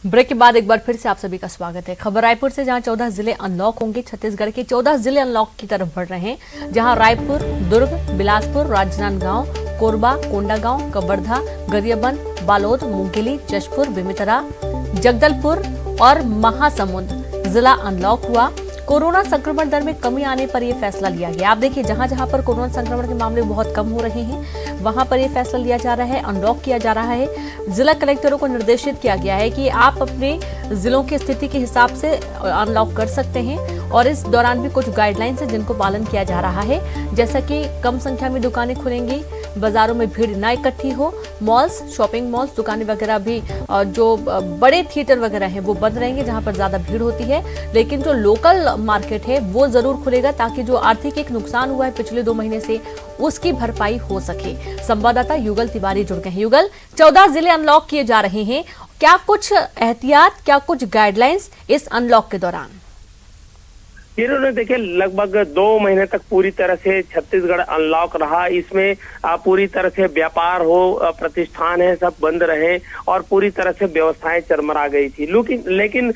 Break के बाद एक बार फिर से आप सभी का स्वागत है। खबर रायपुर से, जहां 14 जिले अनलॉक होंगे। छत्तीसगढ़ के 14 जिले अनलॉक की तरफ बढ़ रहे हैं, जहां रायपुर, दुर्ग, बिलासपुर, राजनांदगांव, कोरबा, कोंडागांव, कवर्धा, गरियाबंद, बालोद, मुंगेली, जशपुर, बेमेतरा, जगदलपुर और महासमुंद जिला अनलॉक हुआ। कोरोना संक्रमण दर में कमी आने पर यह फैसला लिया गया। आप देखिए, जहां जहां पर कोरोना संक्रमण के मामले बहुत कम हो रहे हैं, वहां पर यह फैसला लिया जा रहा है, अनलॉक किया जा रहा है। जिला कलेक्टरों को निर्देशित किया गया है कि आप अपने जिलों की स्थिति के हिसाब से अनलॉक कर सकते हैं और इस दौरान भी कुछ गाइडलाइंस है जिनको पालन किया जा रहा है, जैसा कि कम संख्या में दुकानें खुलेंगी, बाजारों में भीड़ न इकट्ठी हो, मॉल्स, शॉपिंग मॉल्स, दुकानें वगैरह भी, जो बड़े थिएटर वगैरह हैं वो बंद रहेंगे जहां पर ज्यादा भीड़ होती है। लेकिन जो लोकल मार्केट है वो जरूर खुलेगा, ताकि जो आर्थिक एक नुकसान हुआ है पिछले 2 महीने से, उसकी भरपाई हो सके। संवाददाता युगल तिवारी जुड़ गए हैं। युगल, 14 जिले अनलॉक किए जा रहे हैं, क्या कुछ एहतियात, क्या कुछ गाइडलाइंस इस अनलॉक के दौरान? इन्होंने देखिए लगभग 2 महीने तक पूरी तरह से छत्तीसगढ़ अनलॉक रहा। इसमें पूरी तरह से व्यापार हो, प्रतिष्ठान है, सब बंद रहे और पूरी तरह से व्यवस्थाएं चरमरा गई थी। लेकिन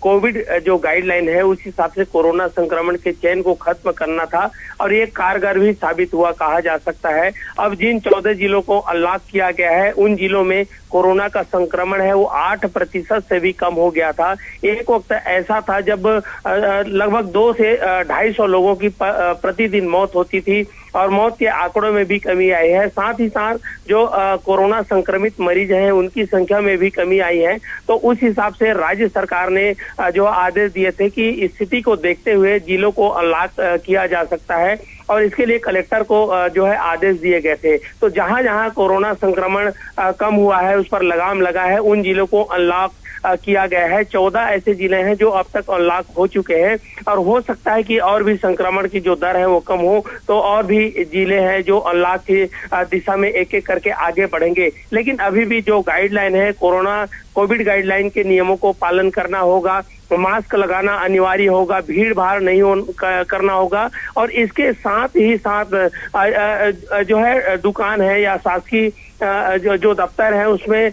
कोविड जो गाइडलाइन है उस हिसाब से कोरोना संक्रमण के चेन को खत्म करना था और ये कारगर भी साबित हुआ कहा जा सकता है। अब जिन 14 जिलों को अनलॉक किया गया है, उन जिलों में कोरोना का संक्रमण है वो 8% से भी कम हो गया था। एक वक्त ऐसा था जब लगभग 200 से 250 लोगों की प्रतिदिन मौत होती थी और मौत के आंकड़ों में भी कमी आई है। साथ ही साथ जो कोरोना संक्रमित मरीज हैं उनकी संख्या में भी कमी आई है। तो उस हिसाब से राज्य सरकार ने जो आदेश दिए थे कि स्थिति को देखते हुए जिलों को अनलॉक किया जा सकता है और इसके लिए कलेक्टर को जो है आदेश दिए गए थे। तो जहां जहां कोरोना संक्रमण कम हुआ है उस पर लगाम लगा है, उन जिलों को अनलॉक किया गया है। 14 ऐसे जिले हैं जो अब तक अनलॉक हो चुके हैं और हो सकता है कि और भी संक्रमण की जो दर है वो कम हो, तो और भी जिले हैं जो अनलॉक की दिशा में एक एक करके आगे बढ़ेंगे। लेकिन अभी भी जो गाइडलाइन है, कोविड गाइडलाइन के नियमों को पालन करना होगा, मास्क लगाना अनिवार्य होगा, भीड़ भाड़ नहीं करना होगा और इसके साथ ही साथ जो है दुकान है या शासकीय जो दफ्तर है उसमें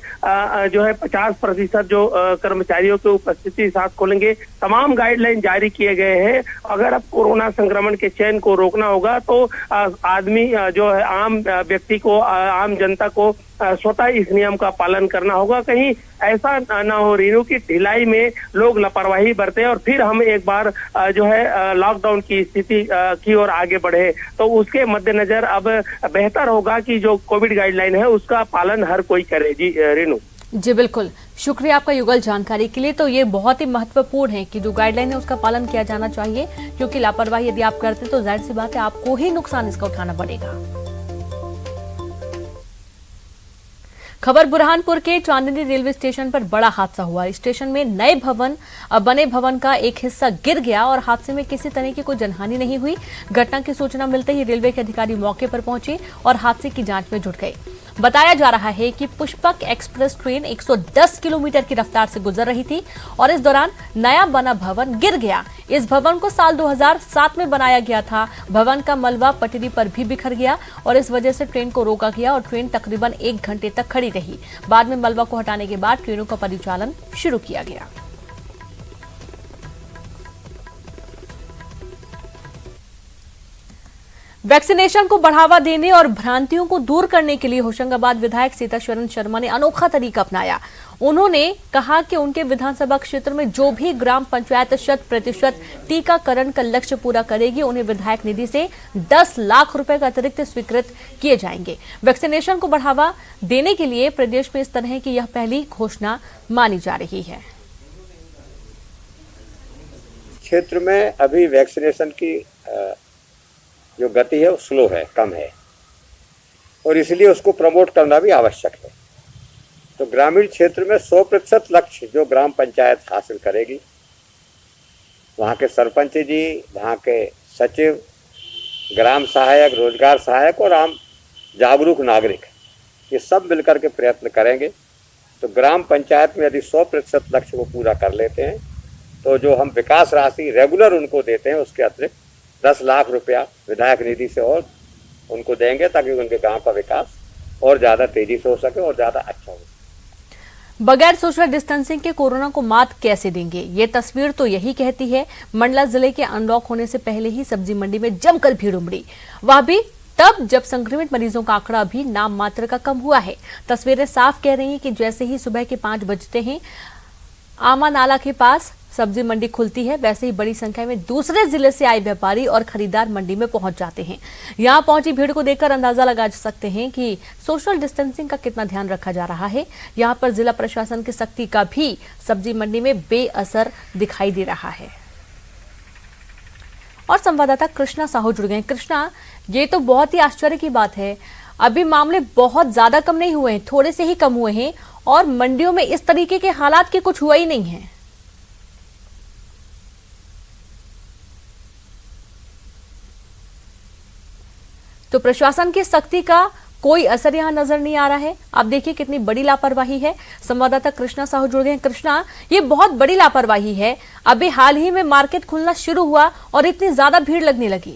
जो है 50% जो कर्मचारियों की उपस्थिति साथ खोलेंगे। तमाम गाइडलाइन जारी किए गए हैं। अगर अब कोरोना संक्रमण के चेन को रोकना होगा तो आदमी जो है, आम व्यक्ति को, आम जनता को स्वतः इस नियम का पालन करना होगा। कहीं ऐसा ना हो रीनू की ढिलाई में लोग लापरवाही बरते और फिर हम एक बार जो है लॉकडाउन की स्थिति की ओर आगे बढ़े। तो उसके मद्देनजर अब बेहतर होगा कि जो कोविड गाइडलाइन है उसका पालन हर कोई करे। जी रीनू। जी बिल्कुल, शुक्रिया आपका युगल जानकारी के लिए। तो ये बहुत ही महत्वपूर्ण है कि जो गाइडलाइन है उसका पालन किया जाना चाहिए, क्योंकि लापरवाही यदि आप करते तो जाहिर सी बात है आपको ही नुकसान इसका उठाना पड़ेगा। खबर बुरहानपुर के चांदनी रेलवे स्टेशन पर बड़ा हादसा हुआ। स्टेशन में नए बने भवन का एक हिस्सा गिर गया और हादसे में किसी तरह की कोई जनहानि नहीं हुई। घटना की सूचना मिलते ही रेलवे के अधिकारी मौके पर पहुंचे और हादसे की जांच में जुट गए। बताया जा रहा है कि पुष्पक एक्सप्रेस ट्रेन 110 किलोमीटर की रफ्तार से गुजर रही थी और इस दौरान नया बना भवन गिर गया। इस भवन को साल 2007 में बनाया गया था। भवन का मलबा पटरी पर भी बिखर गया और इस वजह से ट्रेन को रोका गया और ट्रेन तकरीबन 1 घंटे तक खड़ी रही। बाद में मलबा को हटाने के बाद ट्रेनों का परिचालन शुरू किया गया। वैक्सीनेशन को बढ़ावा देने और भ्रांतियों को दूर करने के लिए होशंगाबाद विधायक सीताशरण शर्मा ने अनोखा तरीका अपनाया। उन्होंने कहा कि उनके विधानसभा क्षेत्र में जो भी ग्राम पंचायत 100% टीकाकरण का लक्ष्य पूरा करेगी, उन्हें विधायक निधि से 10 लाख रुपए का अतिरिक्त स्वीकृत किए जाएंगे। वैक्सीनेशन को बढ़ावा देने के लिए प्रदेश में इस तरह की यह पहली घोषणा मानी जा रही है। क्षेत्र में अभी वैक्सीनेशन की जो गति है वो स्लो है, कम है और इसलिए उसको प्रमोट करना भी आवश्यक है। तो ग्रामीण क्षेत्र में 100% लक्ष्य जो ग्राम पंचायत हासिल करेगी, वहाँ के सरपंच जी, वहाँ के सचिव, ग्राम सहायक, रोजगार सहायक और आम जागरूक नागरिक, ये सब मिलकर के प्रयत्न करेंगे। तो ग्राम पंचायत में यदि 100% लक्ष्य को पूरा कर लेते हैं तो जो हम विकास राशि रेगुलर उनको देते हैं उसके अतिरिक्त 10 लाख रुपया विधायक निधि से और उनको देंगे, ताकि उनके गांव का विकास और ज़्यादा तेजी से हो सके और ज़्यादा अच्छा हो। बगैर सोशल डिस्टेंसिंग के कोरोना को मात कैसे देंगे, ये तस्वीर तो यही कहती है। मंडला जिले के अनलॉक होने से पहले ही सब्जी मंडी में जमकर भीड़ उमड़ी, वह भी तब जब संक्रमित मरीजों का आंकड़ा भी नाम मात्र का कम हुआ है। तस्वीरें साफ कह रही हैं कि जैसे ही सुबह के 5 बजते हैं आमा नाला के पास सब्जी मंडी खुलती है, वैसे ही बड़ी संख्या में दूसरे जिले से आए व्यापारी और खरीदार मंडी में पहुंच जाते हैं। यहां पहुंची भीड़ को देखकर अंदाजा लगा सकते हैं कि सोशल डिस्टेंसिंग का कितना ध्यान रखा जा रहा है। यहां पर जिला प्रशासन की सख्ती का भी सब्जी मंडी में बेअसर दिखाई दे रहा है। और संवाददाता कृष्णा साहू जुड़ गए। कृष्णा, ये तो बहुत ही आश्चर्य की बात है, अभी मामले बहुत ज्यादा कम नहीं हुए हैं, थोड़े से ही कम हुए हैं और मंडियों में इस तरीके के हालात के कुछ हुआ ही नहीं है। तो प्रशासन की सख्ती का कोई असर यहां नजर नहीं आ रहा है। आप देखिए कितनी बड़ी लापरवाही है। संवाददाता कृष्णा साहू जुड़ गए। कृष्णा, ये बहुत बड़ी लापरवाही है, अभी हाल ही में मार्केट खुलना शुरू हुआ और इतनी ज्यादा भीड़ लगने लगी।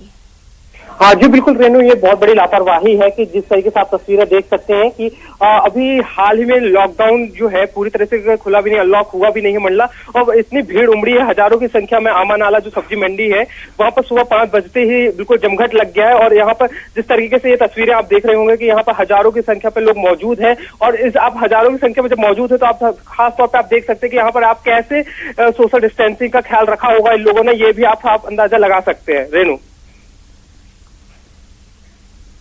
हाँ जी बिल्कुल रेनू, ये बहुत बड़ी लापरवाही है कि जिस तरीके से आप तस्वीरें देख सकते हैं कि अभी हाल ही में लॉकडाउन जो है पूरी तरह से खुला भी नहीं, अनलॉक हुआ भी नहीं है मंडला, और इतनी भीड़ उमड़ी है हजारों की संख्या में। आमा नाला जो सब्जी मंडी है वहां पर सुबह 5 बजते ही बिल्कुल जमघट लग गया है। और यहाँ पर जिस तरीके से ये तस्वीरें आप देख रहे होंगे कि यहाँ पर हजारों की संख्या पर लोग मौजूद है, और इस आप हजारों की संख्या में जब मौजूद है तो आप खास तौर पर आप देख सकते हैं कि यहाँ पर आप कैसे सोशल डिस्टेंसिंग का ख्याल रखा होगा इन लोगों ने, ये भी आप अंदाजा लगा सकते हैं। रेनू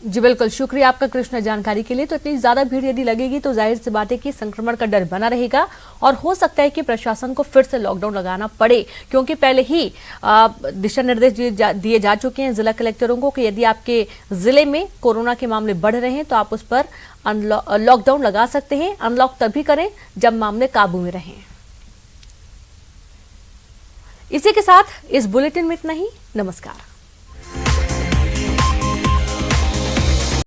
जी बिल्कुल, शुक्रिया आपका कृष्णा जानकारी के लिए। तो इतनी ज्यादा भीड़ यदि लगेगी तो जाहिर सी बात है कि संक्रमण का डर बना रहेगा और हो सकता है कि प्रशासन को फिर से लॉकडाउन लगाना पड़े, क्योंकि पहले ही दिशा निर्देश दिए जा चुके हैं जिला कलेक्टरों को कि यदि आपके जिले में कोरोना के मामले बढ़ रहे हैं तो आप उस पर लॉकडाउन लगा सकते हैं। अनलॉक तभी करें जब मामले काबू में रहें। इसी के साथ इस बुलेटिन में इतना ही। नमस्कार।